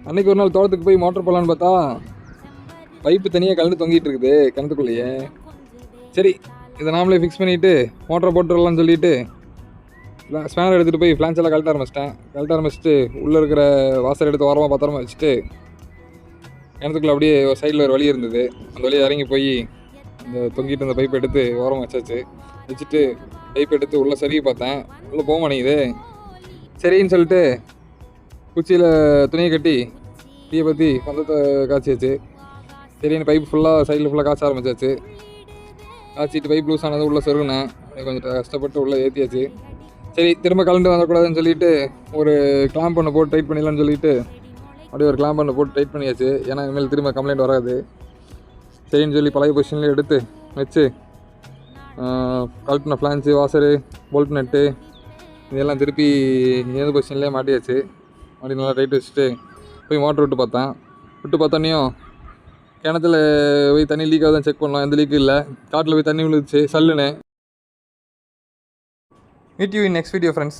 அன்றைக்கி ஒரு நாள் தோட்டத்துக்கு போய் மோட்டர் போடலான்னு பார்த்தா பைப்பு தனியாக கலந்து தொங்கிட்டு இருக்குது கிணத்துக்குள்ளேயே. சரி இதை நாமளே ஃபிக்ஸ் பண்ணிவிட்டு மோட்டரை போட்டு வரலான்னு சொல்லிவிட்டு ஸ்பேனர் எடுத்துகிட்டு போய் ஃப்ளான்ஸ் எல்லாம் கழட்ட ஆரம்பிச்சிட்டு உள்ளே இருக்கிற வாசர் எடுத்து ஓரமாக பத்திரமா வச்சுட்டு கிணத்துக்குள்ளே அப்படியே ஒரு சைடில் ஒரு வழி இருந்தது, அந்த வழியை இறங்கி போய் இந்த தொங்கிட்டு இருந்த பைப்பை எடுத்து ஓரமாக வச்சுட்டு பைப் எடுத்து உள்ளே சருகி பார்த்தேன். உள்ளே போக மாட்டேங்குது. சரின்னு சொல்லிட்டு குச்சியில் துணியை கட்டி தீயை பற்றி பந்தத்தை காய்ச்சியாச்சு. சரின்னு பைப் ஃபுல்லாக சைடில் ஃபுல்லாக காய்ச்ச ஆரம்பிச்சாச்சு. காய்ச்சிட்டு பைப் லூஸ் ஆனது உள்ளே சொருகினேன். கொஞ்சம் கஷ்டப்பட்டு உள்ளே ஏற்றியாச்சு. சரி திரும்ப கலந்து வந்துடக்கூடாதுன்னு சொல்லிவிட்டு ஒரு கிளாம்ப் பண்ண போட்டு டைட் பண்ணிடலான்னு சொல்லிவிட்டு அப்படியே ஒரு கிளாம்ப் பண்ண போட்டு டைட் பண்ணியாச்சு. ஏன்னா இனிமேல் திரும்ப கம்ப்ளைண்ட் வராது. சரின்னு சொல்லி பழைய பொசிஷன்லேயே எடுத்து வச்சு கழட்டின ஃப்ளான்ஸு வாசரு போல்ட் நட்டு இதெல்லாம் திருப்பி ஏது பொசிஷன்லேயே மாட்டியாச்சு. அப்படி நல்லா டைட் வச்சுட்டு போய் மோட்டர் விட்டு பார்த்தோன்னையும் கிணத்துல போய் தண்ணி லீக்காக தான் செக் பண்ணலாம். எந்த லீக்கும் இல்லை. காட்டில் போய் தண்ணி விழுந்துச்சு சல்லுன்னு. Meet you in next video friends.